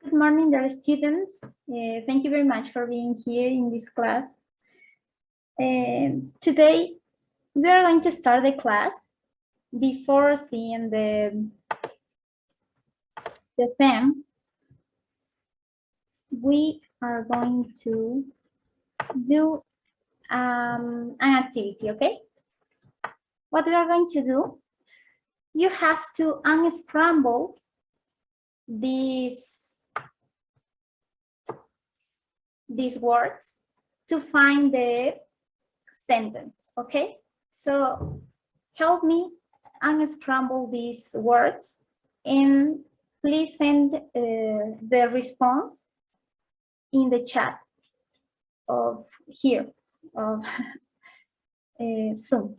Good morning, dear students. Thank you very much for being here in this class. Today, we are going to start the class. Before seeing the theme, we are going to do an activity, okay? What we are going to do, you have to unscramble these words to find the sentence, okay? So help me unscramble these words and please send the response in the chat of here of Zoom.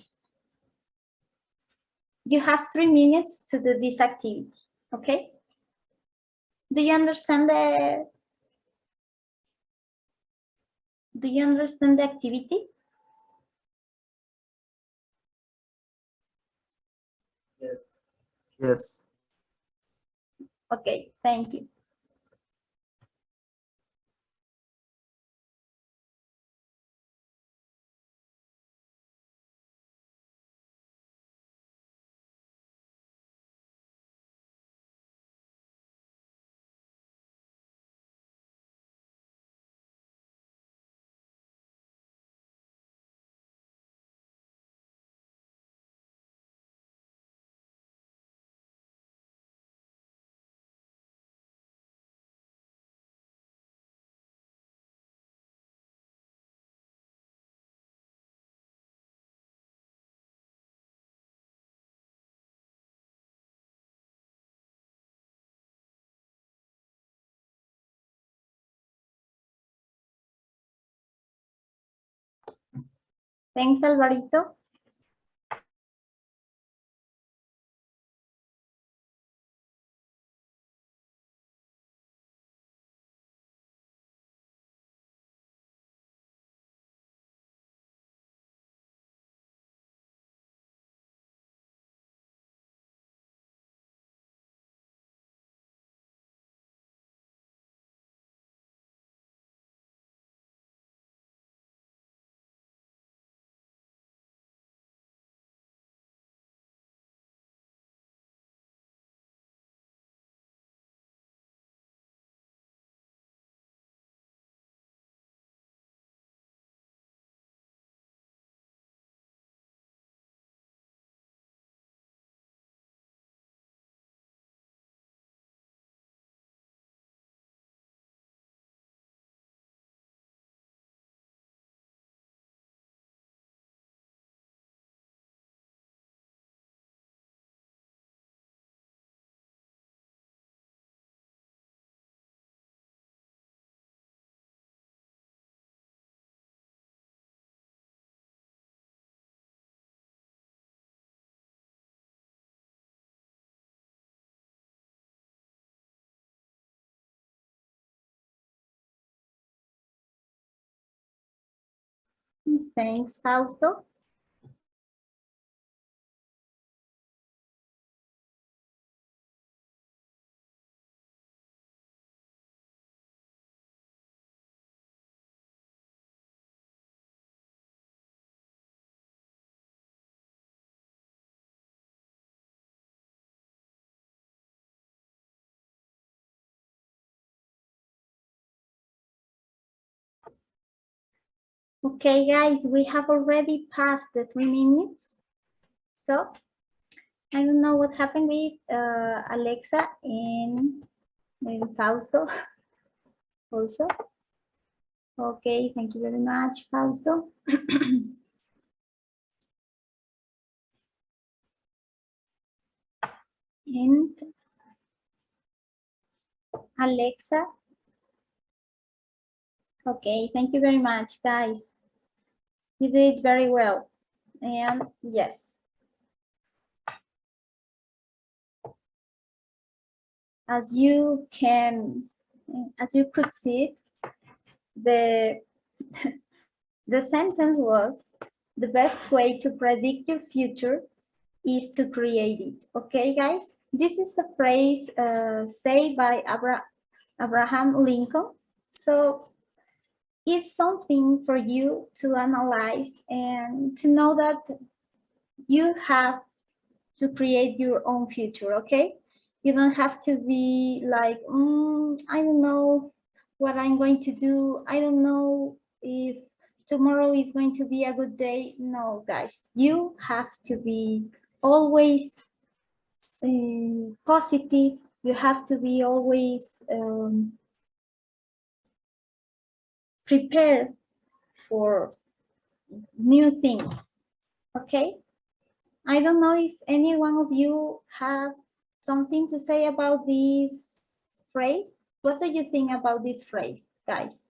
You have 3 minutes to do this activity, okay? Do you understand the activity? Yes. Yes. Okay, thank you. Thanks, Alvarito. Thanks, Fausto. Okay, guys, we have already passed the 3 minutes. So I don't know what happened with Alexa and maybe Fausto also. Okay, thank you very much, Fausto. And Alexa. Okay, thank you very much, guys. You did very well. And yes. As you could see it, the sentence was, the best way to predict your future is to create it. Okay, guys? This is a phrase said by Abraham Lincoln. So it's something for you to analyze and to know that you have to create your own future, okay? You don't have to be like, I don't know what I'm going to do. I don't know if tomorrow is going to be a good day. No, guys, you have to be always positive. You have to be always prepared for new things, okay? I don't know if any one of you have something to say about this phrase. What do you think about this phrase, guys?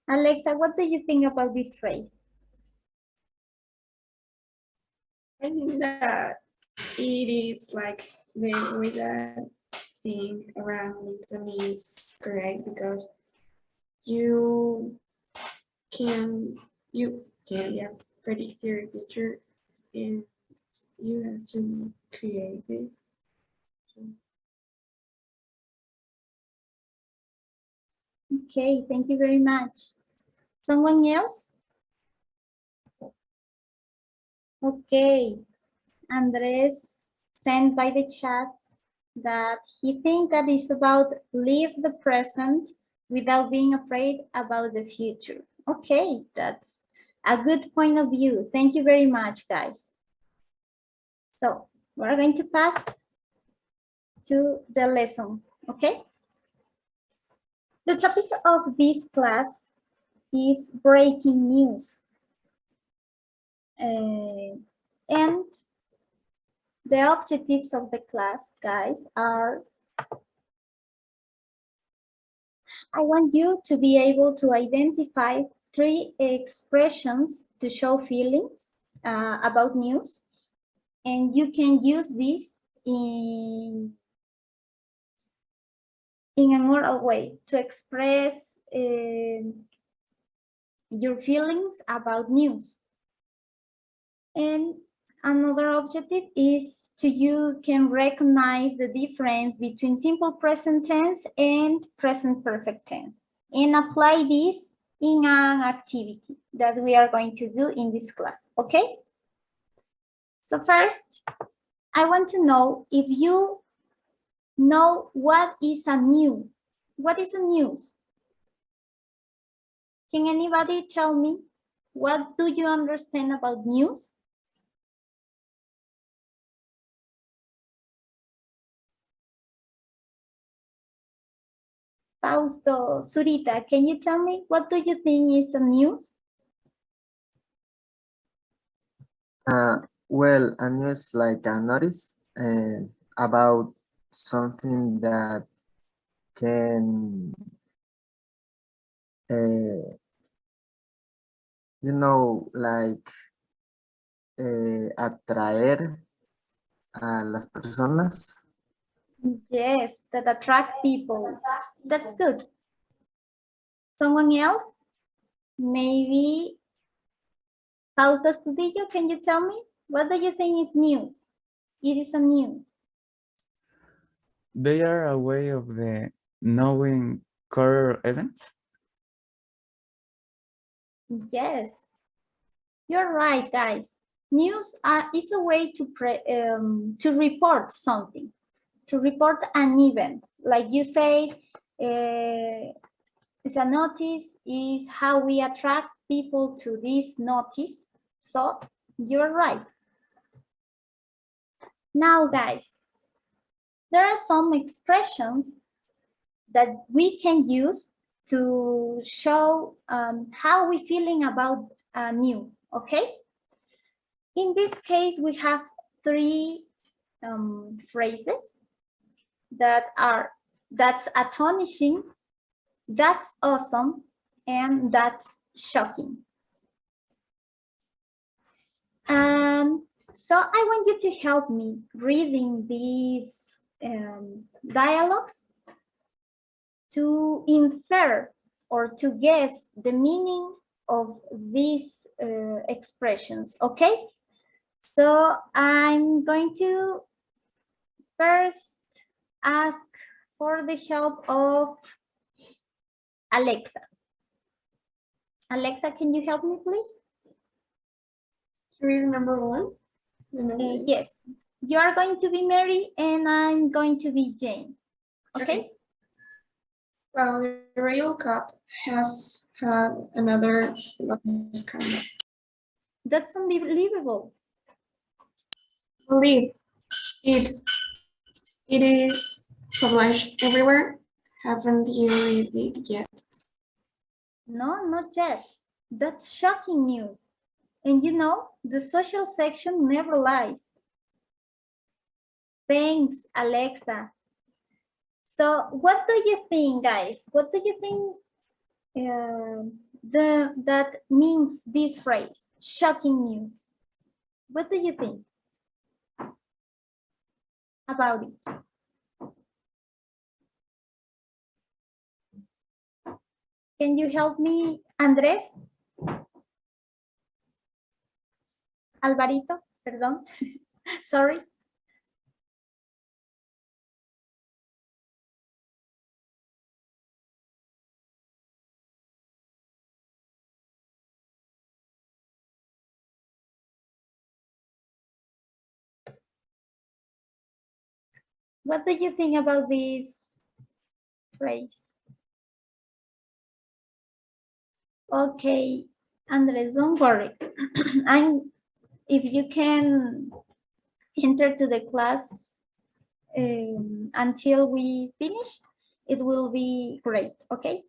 Alexa, what do you think about this phrase? I think that it is like the way that think around Lincoln is correct because you can predict your future and you have to create it. Okay, thank you very much. Someone else? Okay, Andres sent by the chat that he thinks that it's about live the present without being afraid about the future. Okay, that's a good point of view. Thank you very much, guys. So we're going to pass to the lesson, okay? The topic of this class is breaking news. And the objectives of the class, guys, are I want you to be able to identify 3 expressions to show feelings about news. And you can use this in a moral way to express your feelings about news. And another objective is you can recognize the difference between simple present tense and present perfect tense and apply this in an activity that we are going to do in this class, okay? So first, I want to know if you know what is a news. What is a news? Can anybody tell me what do you understand about news? Fausto, Zurita, can you tell me what do you think is a news? Well, a news like a notice about something that can, like atraer a las personas. Yes, that attract people. That's good. Someone else? Maybe Fausto Studillo, can you tell me? What do you think is news? It is a news. They are a way of the knowing current events. Yes, you're right, guys. News is a way to report something, to report an event. Like you say, it's a notice is how we attract people to this notice. So you're right. Now, guys, there are some expressions that we can use to show how we're feeling about new, okay? In this case, we have 3 phrases that are, that's astonishing, that's awesome, and that's shocking. So I want you to help me reading these dialogues to infer or to guess the meaning of these expressions, okay? So I'm going to first ask for the help of Alexa. Alexa, can you help me, please? Read number one. Yes, you are going to be Mary and I'm going to be Jane. Okay? Well, the rail cup has had another kind. That's unbelievable. Believe it. It is published everywhere. Haven't you read it yet? No, not yet. That's shocking news. And you know, the social section never lies. Thanks, Alexa. So what do you think, guys? What do you think that means this phrase, shocking news? What do you think about it? Can you help me, Andrés? Alvarito, perdón. Sorry. What do you think about this phrase? Okay, Andres, don't worry. If you can enter to the class until we finish, it will be great, okay?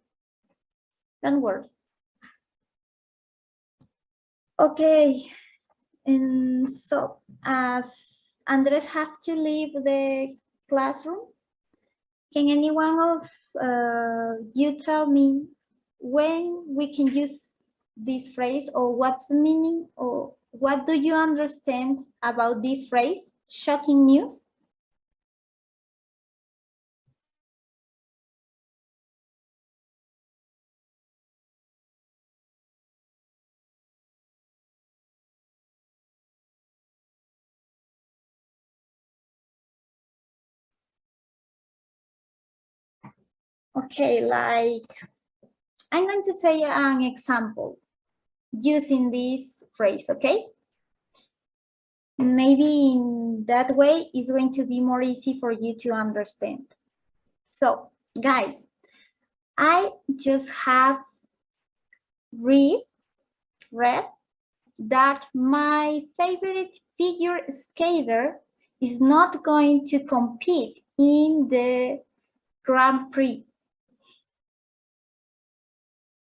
Don't worry. Okay, and so as Andres have to leave the classroom, can anyone of you tell me when we can use this phrase, or what's the meaning, or what do you understand about this phrase, shocking news? Okay, like, I'm going to tell you an example using this phrase, okay? Maybe in that way, it's going to be more easy for you to understand. So, guys, I just have read that my favorite figure skater is not going to compete in the Grand Prix.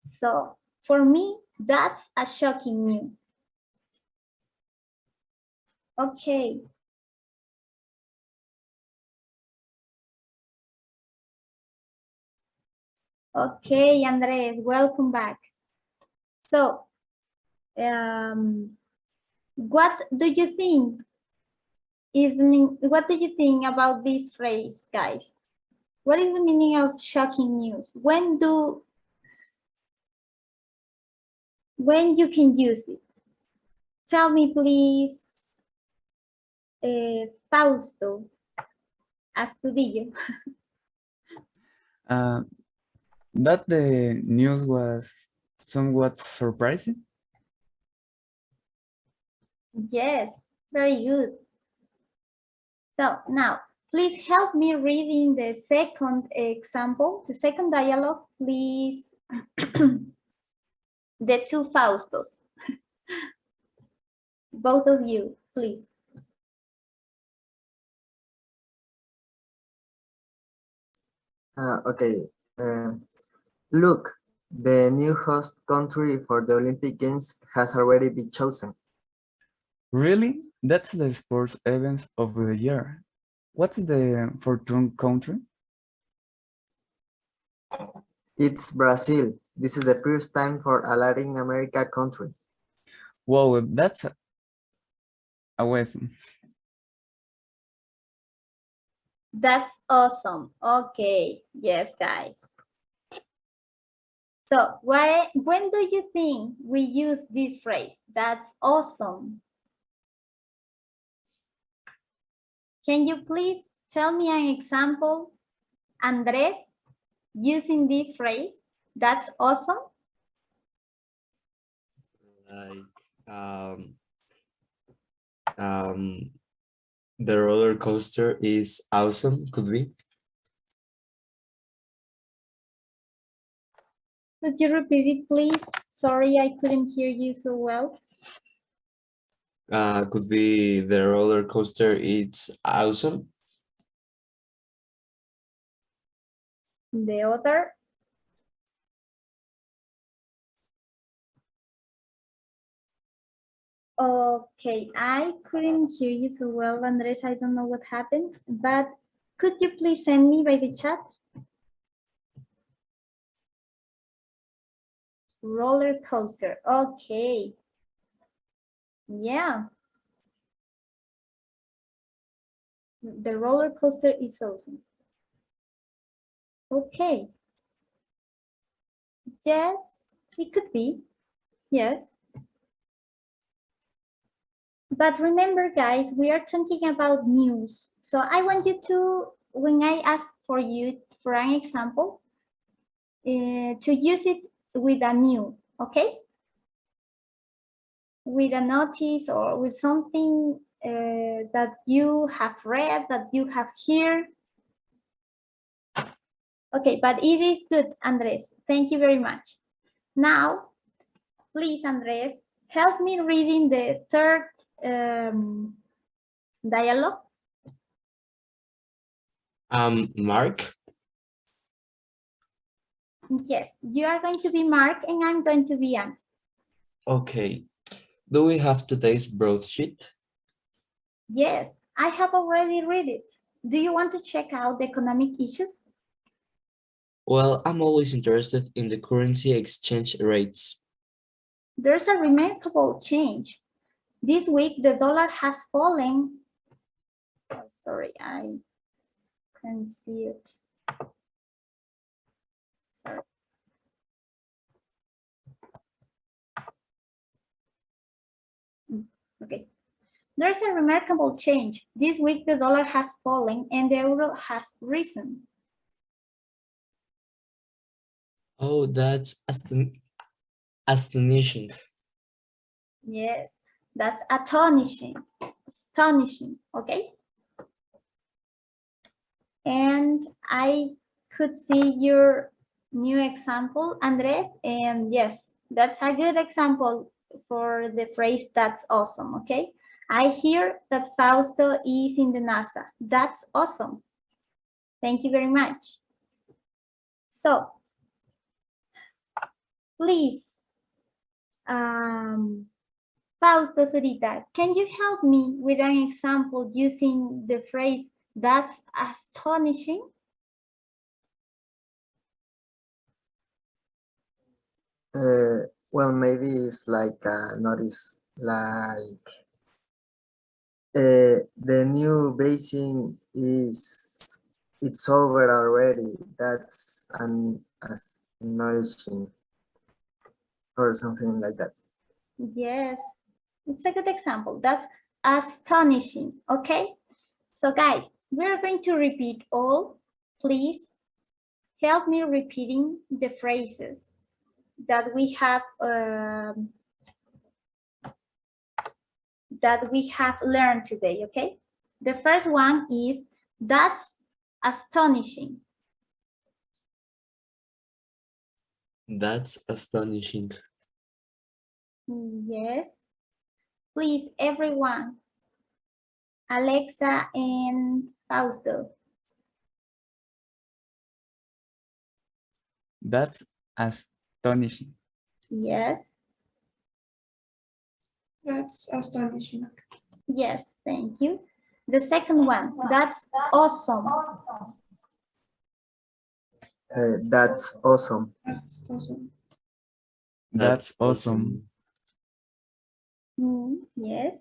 So for me, that's a shocking news. Okay. Okay, Andres, welcome back. So, what do you think what do you think about this phrase, guys? What is the meaning of shocking news? When you can use it? Tell me, please, Fausto Astudillo. That the news was somewhat surprising. Yes, very good. So now, please help me reading the second example, the second dialogue, please. The two Faustos. Both of you, please. Okay. Look, the new host country for the Olympic Games has already been chosen. Really? That's the sports event of the year. What's the fortune country? It's Brazil. This is the first time for a Latin America country. Whoa, that's awesome. That's awesome. Okay, yes, guys. So when do you think we use this phrase? That's awesome. Can you please tell me an example, Andres, using this phrase? That's awesome. Like um, the roller coaster is awesome, could be. Could you repeat it, please? Sorry, I couldn't hear you so well. Could be the roller coaster, it's awesome. The other. Okay, I couldn't hear you so well, Andres. I don't know what happened, but could you please send me by the chat? Roller coaster. Okay. Yeah. The roller coaster is awesome. Okay. Yes, it could be. Yes. But remember, guys, we are talking about news. So I want you to, when I ask for you for an example, to use it with a new, okay? With a notice or with something that you have read, that you have heard. Okay, but it is good, Andres. Thank you very much. Now, please, Andres, help me reading the third dialogue. Mark, Yes, you are going to be Mark and I'm going to be Anne. okay. Do we have today's broadsheet? Yes, I have already read it. Do you want to check out the economic issues? Well, I'm always interested in the currency exchange rates. There's a remarkable change. This week, the dollar has fallen. Oh, sorry, I can't see it. Sorry. Okay. There's a remarkable change. This week, the dollar has fallen and the euro has risen. Oh, that's astonishing. Yes, that's astonishing. Astonishing, okay? And I could see your new example, Andres, and yes, that's a good example for the phrase "that's awesome," okay? I hear that Fausto is in the NASA. That's awesome. Thank you very much. So, please, Fausto Zurita, can you help me with an example using the phrase "that's astonishing"? Well, maybe it's like a notice, like the new basin it's over already. That's an astonishing or something like that. Yes, it's a good example. That's astonishing, okay? So guys, we're going to repeat all. Please help me repeating the phrases that we have learned today, okay? The first one is that's astonishing. That's astonishing. Yes. Please, everyone. Alexa and Fausto. That's astonishing. Yes. That's astonishing. Yes, thank you. The second one, that's awesome. That's awesome. That's awesome. That's awesome. Yes.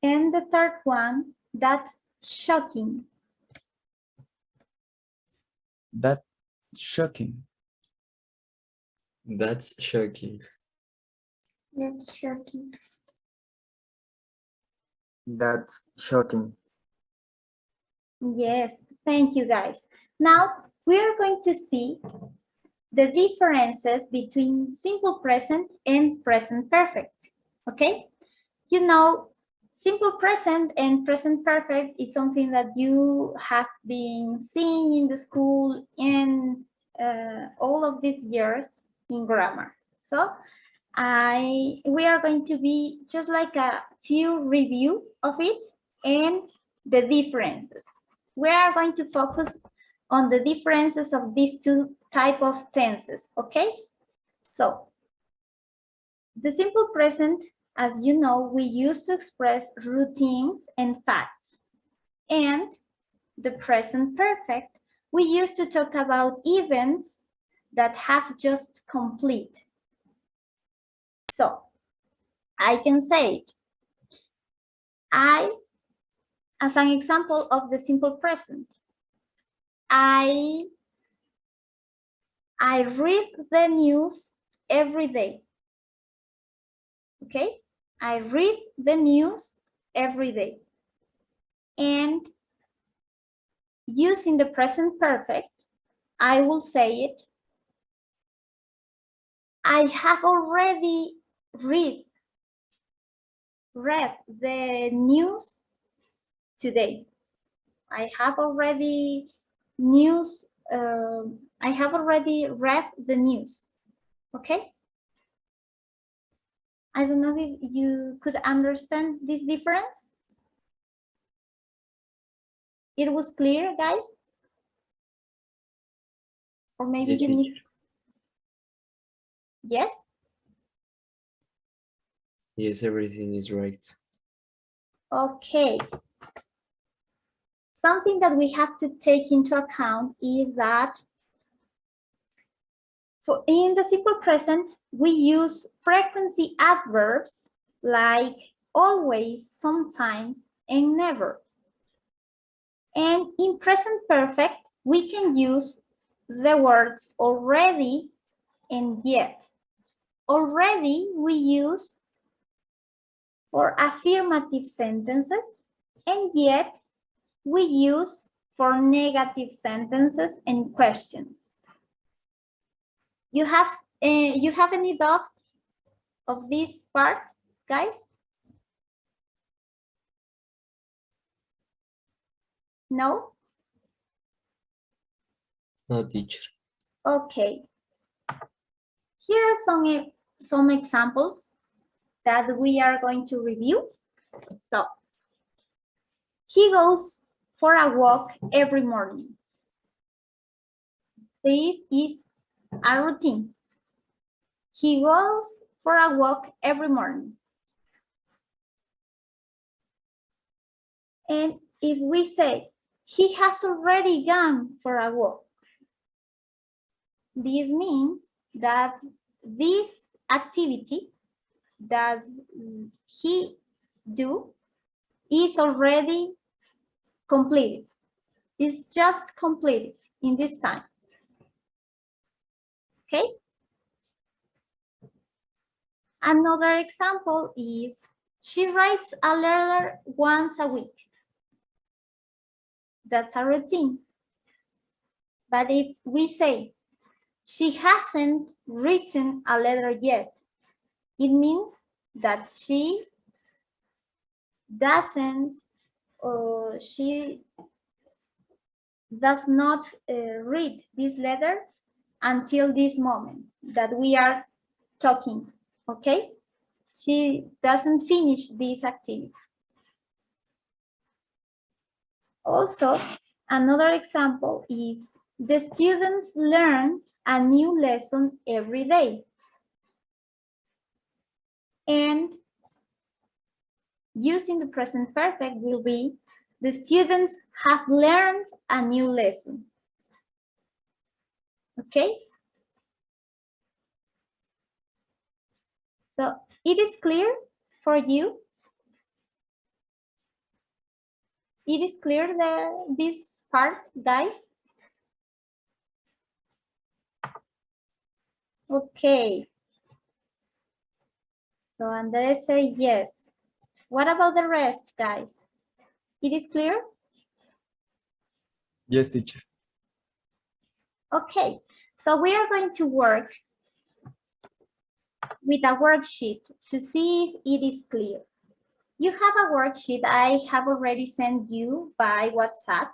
And the third one, that's shocking. That's shocking. That's shocking. That's shocking. That's shocking. Yes, thank you guys. Now we are going to see the differences between simple present and present perfect, okay? You know, simple present and present perfect is something that you have been seeing in the school and all of these years in grammar. So we are going to be just like a few review of it and the differences. We are going to focus on the differences of these two type of tenses, okay? So the simple present, as you know, we use to express routines and facts. And the present perfect, we use to talk about events that have just complete. So I can say, as an example of the simple present, I read the news every day. Okay, I read the news every day. And using the present perfect, I will say it. I have already read the news today. I have already read the news. Okay. I don't know if you could understand this difference. It was clear, guys? Or maybe Yes, you need, teacher. yes? Yes, everything is right. Okay. Something that we have to take into account is that in the simple present, we use frequency adverbs like always, sometimes, and never. And in present perfect, we can use the words already and yet. Already we use for affirmative sentences, and yet we use for negative sentences and questions. You have any doubt of this part, guys? No? No, teacher. Okay. Here are some examples that we are going to review. So, he goes for a walk every morning. This is a routine. He goes for a walk every morning. And if we say, he has already gone for a walk, this means that this activity that he do is already completed. It's just completed in this time. Okay? Another example is, she writes a letter once a week. That's a routine. But if we say, she hasn't written a letter yet, it means that she doesn't, or she does not read this letter until this moment that we are talking, okay? She doesn't finish this activity. Also, another example is, the students learn a new lesson every day. And using the present perfect will be, the students have learned a new lesson. Okay? So it is clear for you? It is clear this part, guys? Okay. So Andres say yes. What about the rest, guys? It is clear? Yes, teacher. Okay. So we are going to work with a worksheet to see if it is clear. You have a worksheet I have already sent you by WhatsApp.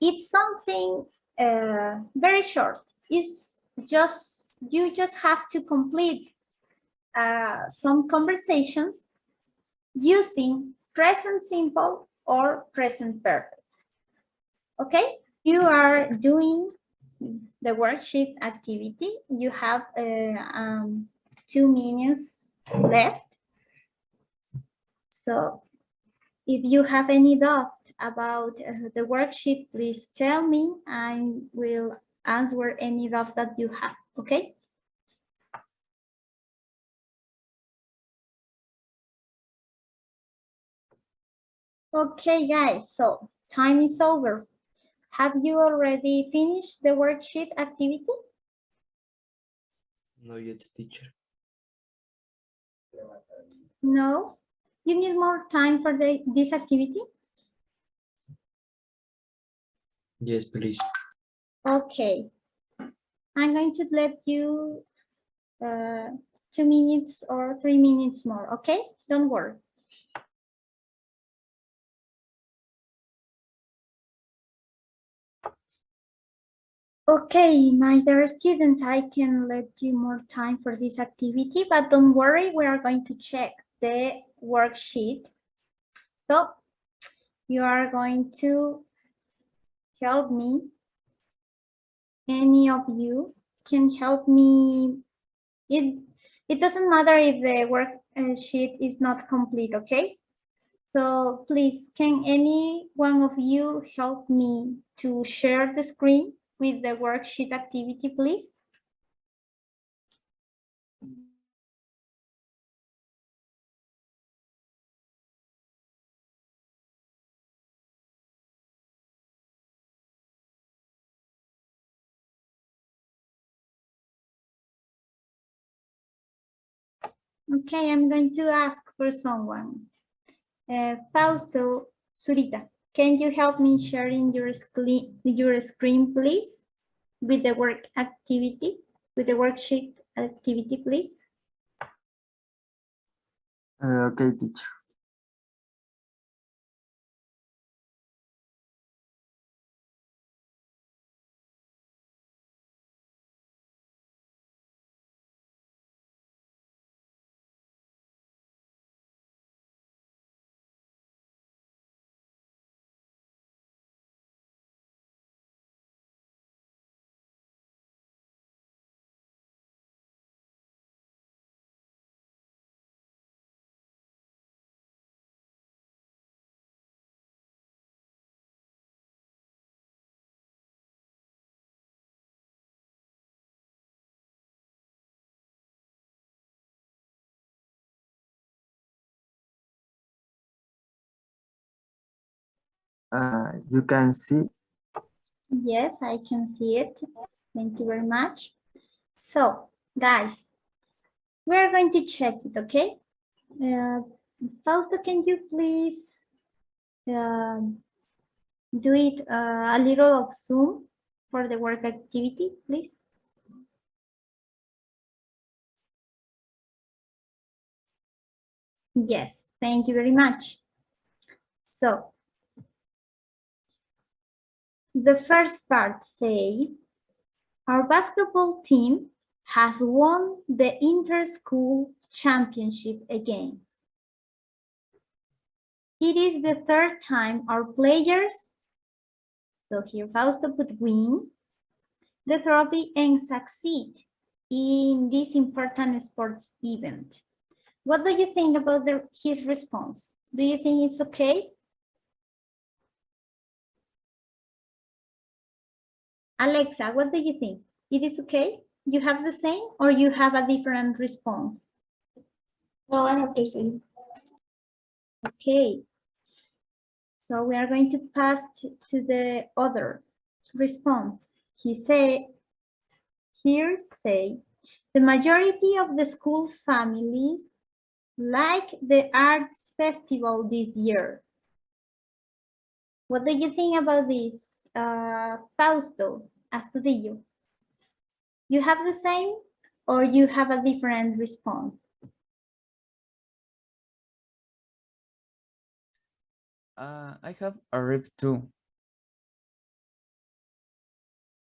It's something very short. It's just, you just have to complete some conversations using present simple or present perfect. Okay, you are doing the worksheet activity. You have 2 minutes left. So if you have any doubt about the worksheet, please tell me. I will answer any doubt that you have, okay? Okay, guys, so time is over. Have you already finished the worksheet activity? No yet, teacher. No? You need more time for this activity? Yes, please. Okay. I'm going to let you 2 minutes or 3 minutes more, okay? Don't worry. Okay, my dear students, I can let you more time for this activity, but don't worry, we are going to check the worksheet. So you are going to help me. Any of you can help me. It doesn't matter if the worksheet is not complete, okay? So please, can any one of you help me to share the screen with the worksheet activity, please? Okay, I'm going to ask for someone. Fausto, Surita, can you help me sharing your screen, please, with the work activity, with the worksheet activity, please? Okay, teacher. You can see. Yes, I can see it. Thank you very much. So, guys, we're going to check it, okay? Fausto, can you please do it a little of Zoom for the work activity, please? Yes, thank you very much. So, the first part say, our basketball team has won the inter-school championship again. It is the third time our players, so here Fausto put win, the trophy and succeed in this important sports event. What do you think about his response? Do you think it's okay? Alexa, what do you think? It is okay? You have the same or you have a different response? No, I have the same. Okay. So we are going to pass to the other response. He said here say, the majority of the school's families like the arts festival this year. What do you think about this, Fausto, Astudillo? You have the same or you have a different response? I have arrived too.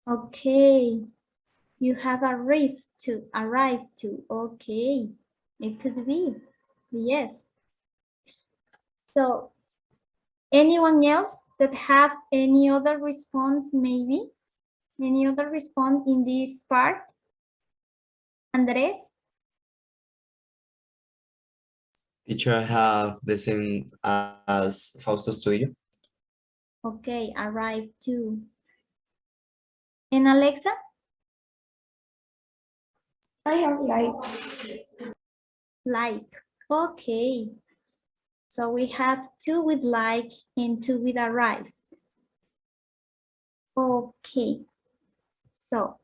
Okay, you have arrived to, okay, it could be, yes. So, anyone else that have any other response maybe? Any other response in this part? Andres? Teacher, I have the same as Fausto Studio. Okay, arrived too. And Alexa? I have Like, okay. So we have 2 with like and 2 with arrive. Okay. So,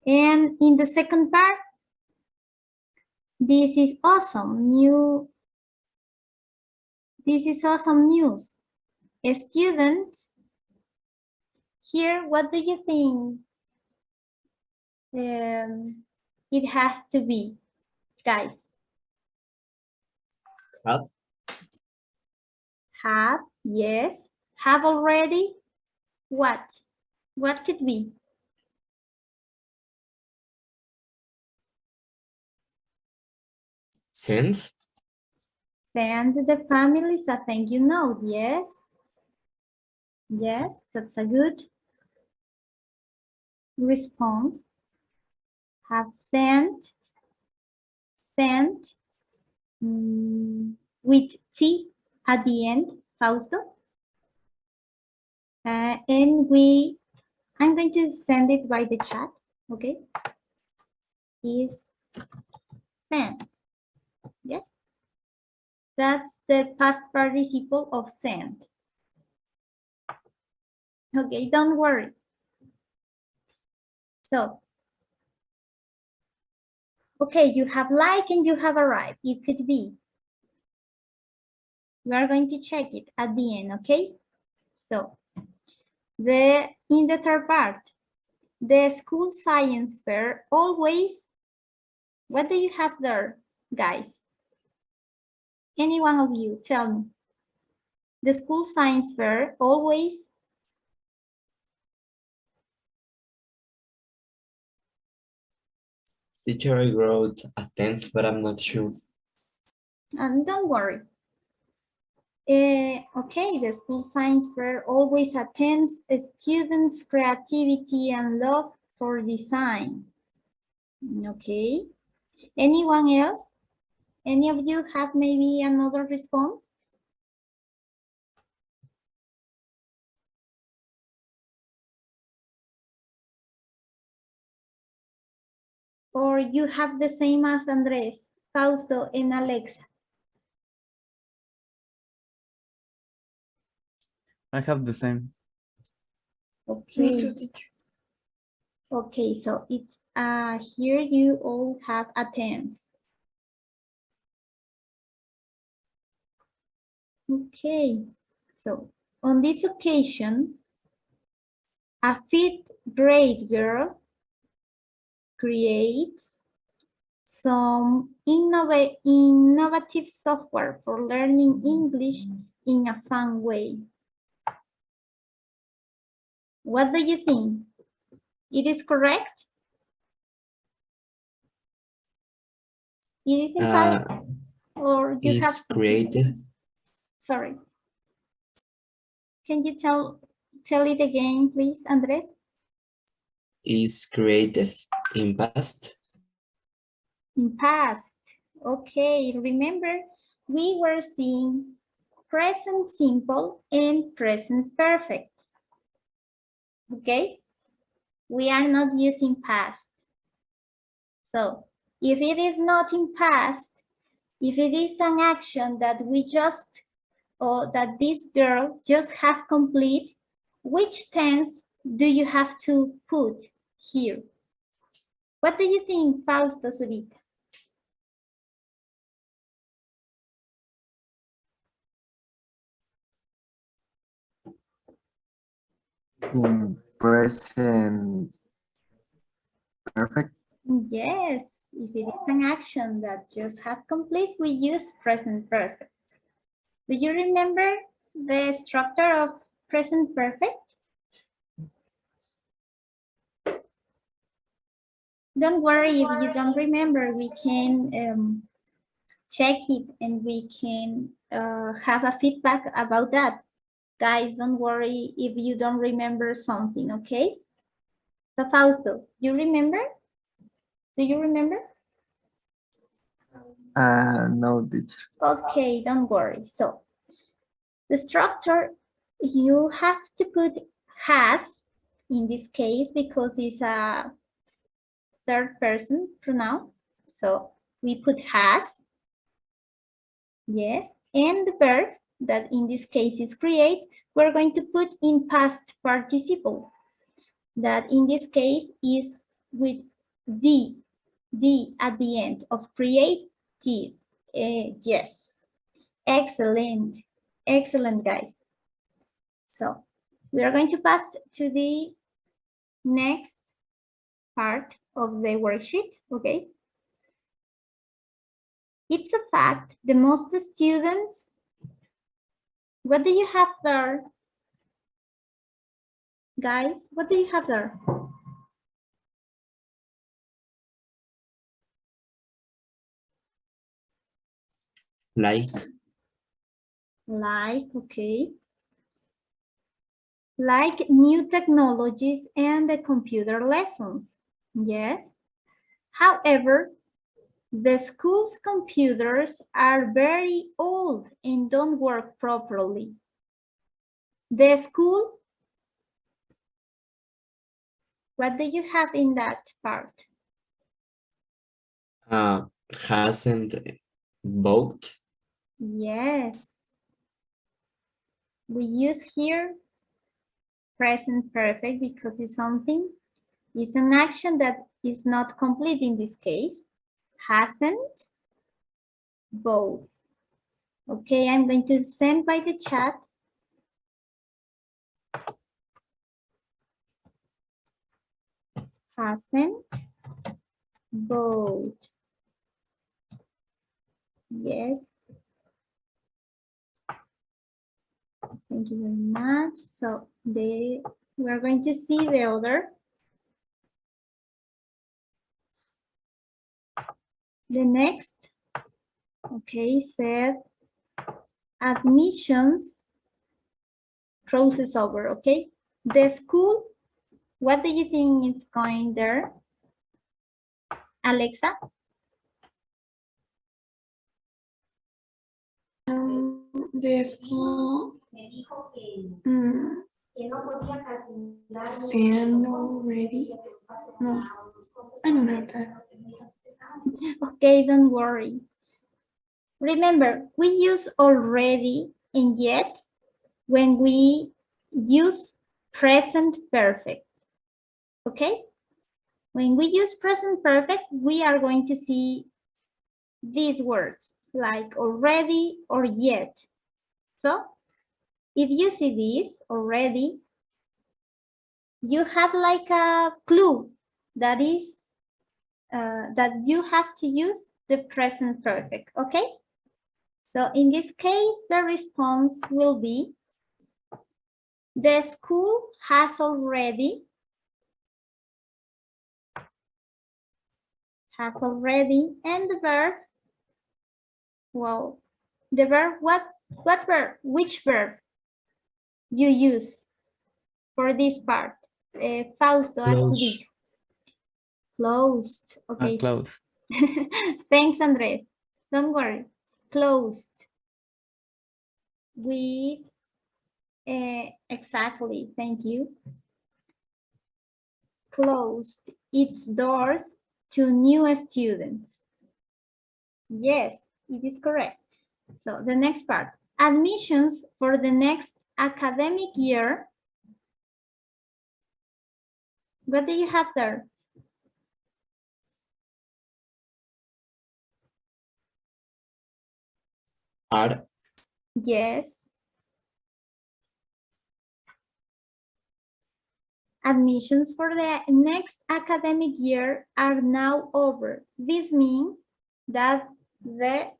and in the second part, this is awesome this is awesome news. Students, here, what do you think it has to be, guys? Have, yes. Have already? What? What could be? Send. Send the families a thank you note, yes. Yes, that's a good response. Have sent with T at the end, Fausto. And I'm going to send it by the chat, okay? Is sent, yes? That's the past participle of send. Okay, don't worry. So, okay, you have like and you have arrived. It could be. We are going to check it at the end, okay? So, in the third part, the school science fair always, what do you have there, guys? Any one of you, tell me. The school science fair always. Teacher, I wrote attends, but I'm not sure. And don't worry. Okay, the school science fair always attends students' creativity and love for design. Okay. Anyone else? Any of you have maybe another response? Or you have the same as Andres, Fausto, and Alexa? I have the same. Okay. Okay, so it's here you all have attends. Okay, so on this occasion, a 5th grade girl creates some innovative software for learning English in a fun way. What do you think? It is correct? It is in fact, or you have created. Sorry. Can you tell it again, please, Andres? Is created in past. In past. Okay, remember we were seeing present simple and present perfect. Okay? We are not using past. So if it is not in past, if it is an action that we just, or that this girl just have complete, which tense do you have to put here? What do you think, Fausto, Zurita? In present perfect. Yes, if it is an action that just have complete, we use present perfect. Do you remember the structure of present perfect? Don't worry if you don't remember, we can check it and we can have a feedback about that. Guys, don't worry if you don't remember something, okay? So Fausto, you remember? Do you remember? No, teacher. Okay, don't worry. So the structure, you have to put has in this case because it's a third person pronoun. So we put has, yes, and the verb that in this case is create, we're going to put in past participle. That in this case is with the at the end of creative. Yes, excellent, excellent, guys. So we are going to pass to the next part of the worksheet, okay? It's a fact, the most students, what do you have there? Guys, what do you have there? Like, Like, okay. Like new technologies and the computer lessons, yes. However, the school's computers are very old and don't work properly. The school, what do you have in that part? hasn't bought. Yes. We use here present perfect because it's something, it's an action that is not complete in this case. Hasn't both. Okay, I'm going to send by the chat. Hasn't both. Yes. Thank you very much. So we're going to see the other. The next, okay, said admissions crosses over, okay? The school, what do you think is going there? Alexa? The school send already. No, I don't have that. Okay, don't worry. Remember, we use already and yet when we use present perfect, okay? When we use present perfect, we are going to see these words like already or yet. So if you see this already, you have like a clue that is that you have to use the present perfect, okay? So in this case, the response will be, the school has already, and the verb, well, the verb, what verb, which verb you use for this part? Fausto, Close. Closed, okay. Close. Thanks, Andres. Don't worry. Closed. With, exactly, thank you. Closed its doors to new students. Yes, it is correct. So the next part, admissions for the next academic year. What do you have there? Are. Yes. Admissions for the next academic year are now over. This means that the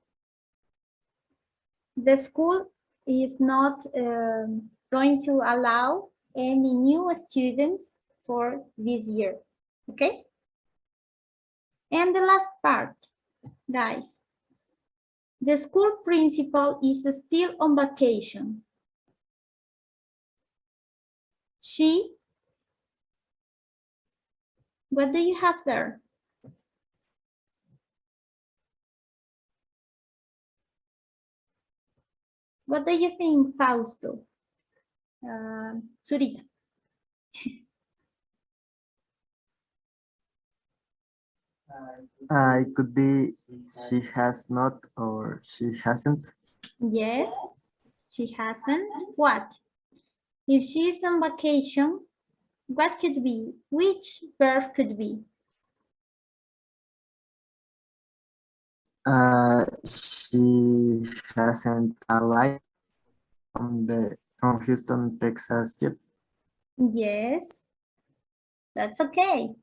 school is not going to allow any new students for this year, okay? And the last part, guys. The school principal is still on vacation. She, what do you have there? What do you think, Fausto? Zurita. It could be she has not or she hasn't. Yes, she hasn't. What? If she is on vacation, what could be? Which verb could be? She hasn't arrived from Houston, Texas yet. Yes, that's okay.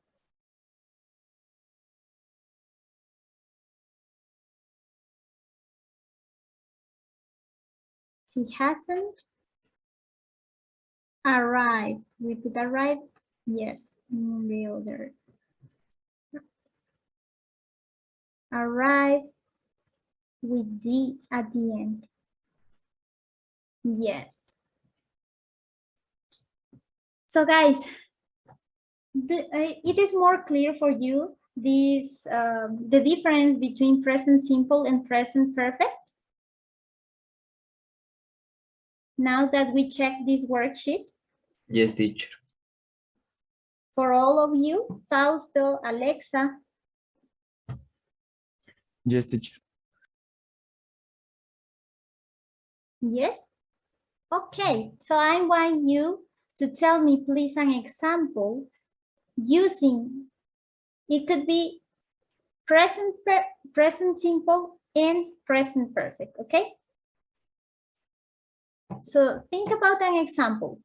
She hasn't arrived. We put arrived? Yes, in the other. Arrive with D at the end. Yes. So guys, it is more clear for you this the difference between present simple and present perfect? Now that we check this worksheet? Yes, teacher. For all of you, Fausto, Alexa. Yes, teacher. Yes? Okay, so I want you to tell me please an example using, it could be present simple and present perfect, okay? So think about an example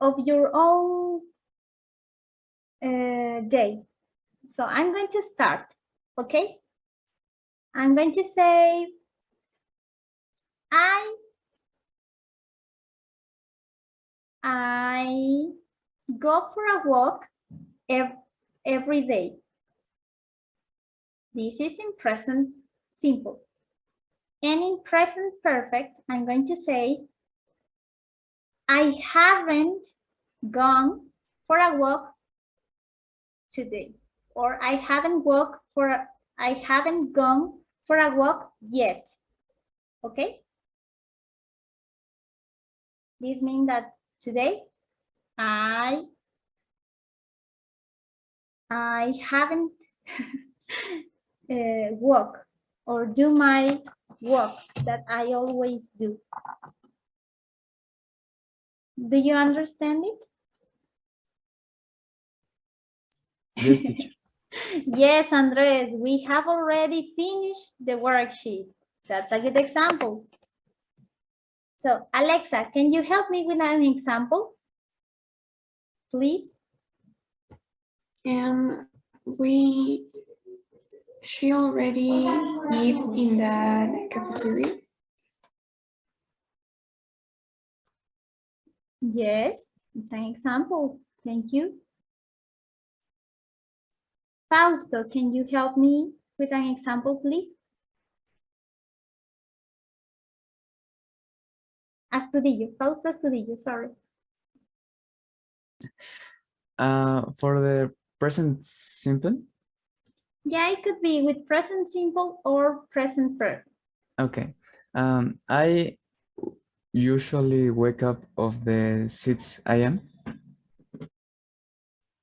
of your own day. So I'm going to start, okay? I'm going to say, I go for a walk every day. This is in present simple. And in present perfect, I'm going to say, I haven't gone for a walk today. Or I haven't gone for a walk yet. Okay? This means that today I haven't walk or do my walk that I always do. Do you understand it? Yes, teacher. Yes, Andres, we have already finished the worksheet. That's a good example. So, Alexa, can you help me with an example? Please. She already eat in that cafeteria. Yes, it's an example. Thank you. Fausto, can you help me with an example, please? Astudillo, Fausto Astudillo, sorry. For the present simple. Yeah, it could be with present simple or present perfect. Okay. I usually wake up of the 6 a.m.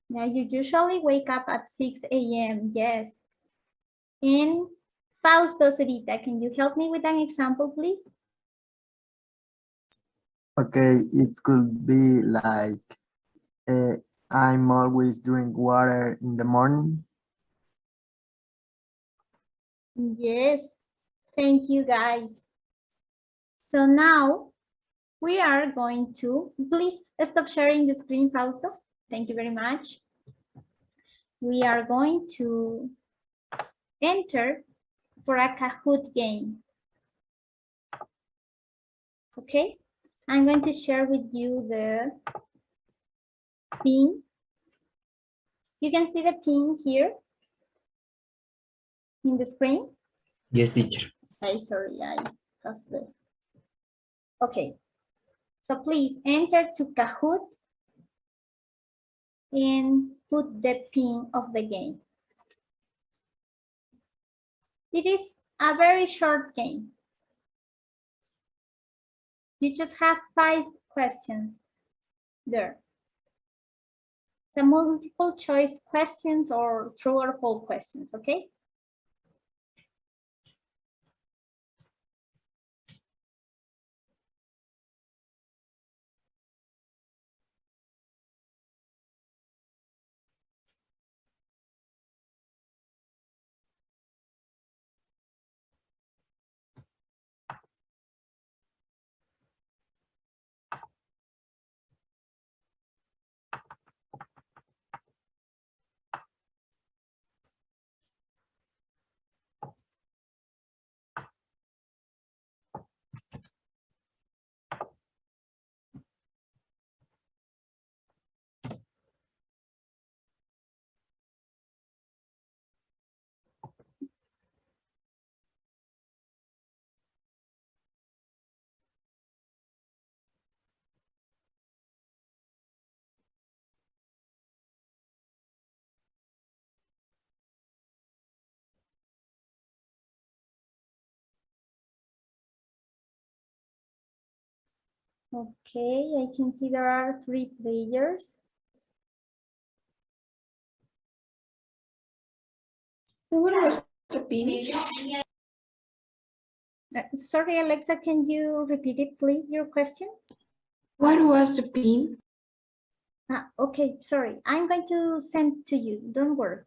Yeah, you usually wake up at 6 a.m. Yes. And Fausto Zurita, can you help me with an example, please? Okay, it could be like I'm always drink water in the morning. Yes. Thank you, guys. So now we are going to, please stop sharing the screen, Fausto. Thank you very much. We are going to enter for a Kahoot game. Okay, I'm going to share with you the pin. You can see the pin here in the screen. Yes, teacher. Sorry, I lost the. Okay, so please enter to Kahoot and put the pin of the game. It is a very short game. You just have 5 questions there. Some multiple choice questions or true or false questions, okay? Okay, I can see there are 3 players. What was the pin? Sorry, Alexa, can you repeat it, please, your question? What was the pin? Okay, sorry. I'm going to send to you. Don't worry.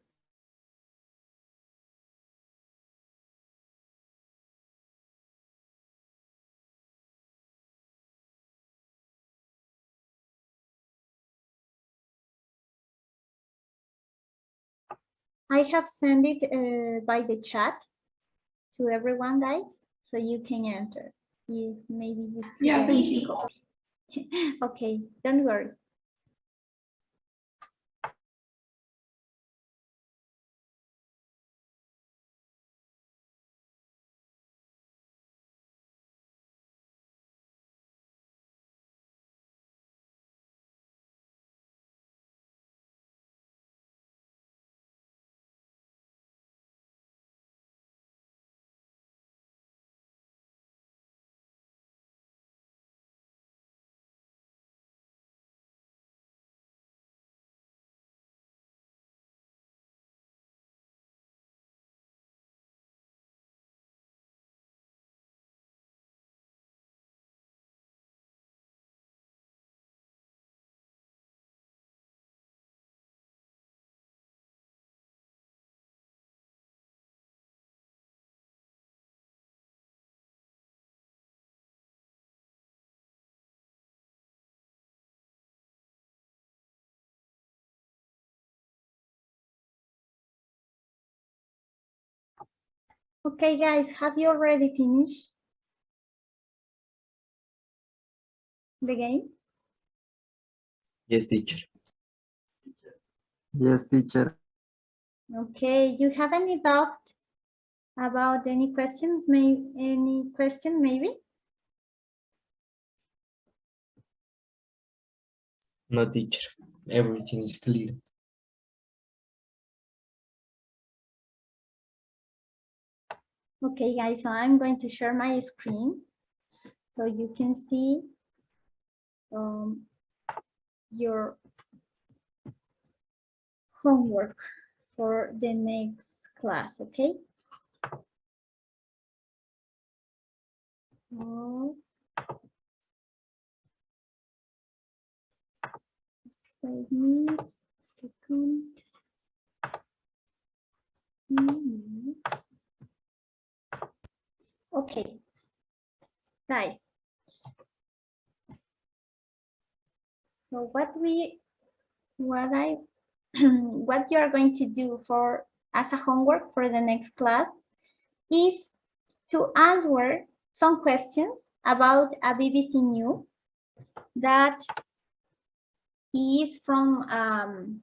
I have sent it by the chat to everyone, guys, so you can enter. If maybe you Yeah, thank you. Okay, don't worry. Okay, guys, have you already finished the game? Yes, teacher. Yes, teacher. Okay, you have any doubt about any questions? Any question maybe? No, teacher. Everything is clear. Okay, guys, so I'm going to share my screen so you can see your homework for the next class, okay? Oh. Just wait me a second. Okay, guys, So what what you are going to do as a homework for the next class is to answer some questions about a BBC News that is from an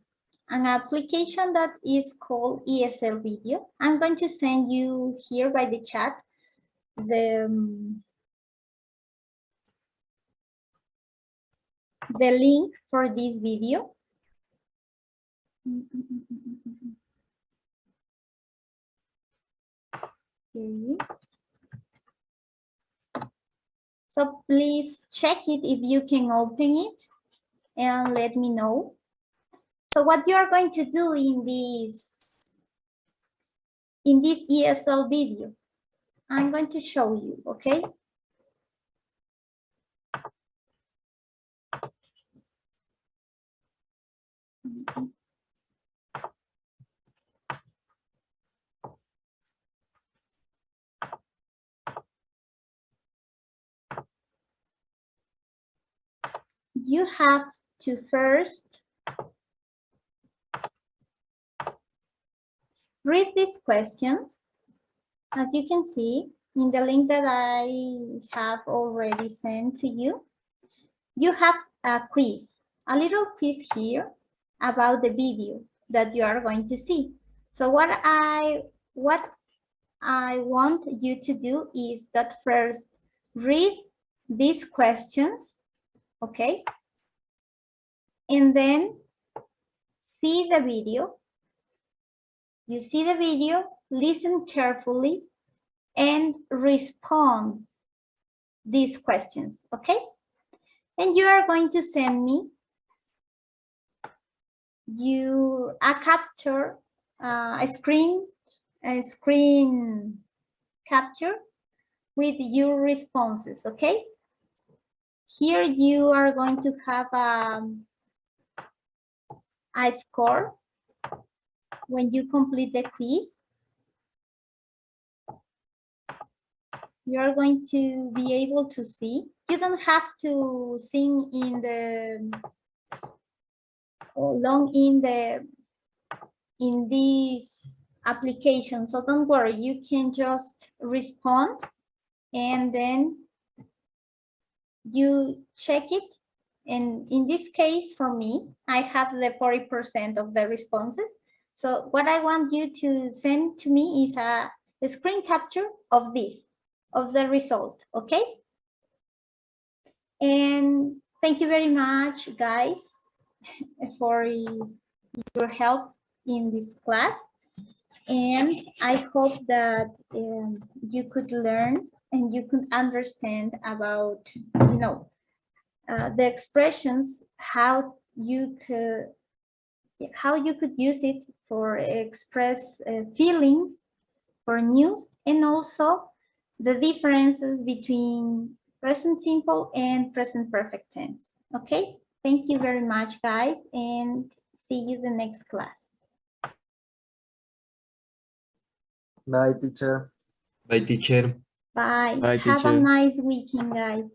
application that is called ESL Video. I'm going to send you here by the chat the link for this video. Here it is. So please check it if you can open it and let me know. So what you are going to do in this ESL video, I'm going to show you, okay? You have to first read these questions. As you can see in the link that I have already sent to you, you have a quiz, a little quiz here about the video that you are going to see. So what I want you to do is that first read these questions, okay? And then see the video. You see the video, listen carefully, and respond these questions, okay? And you are going to send me a capture, a screen capture with your responses, okay? Here you are going to have a score when you complete the quiz. You are going to be able to see. You don't have to sing in this application, so don't worry, you can just respond and then you check it. And in this case, for me, I have the 40% of the responses. So what I want you to send to me is a screen capture of the result, okay? And thank you very much, guys, for your help in this class. And I hope that you could learn and you could understand about, the expressions, how you could use it for express feelings for news, and also the differences between present simple and present perfect tense. Okay, thank you very much, guys, and see you the next class. Bye, teacher. Bye, teacher. Bye. Bye, Have a teacher. nice weekend, guys.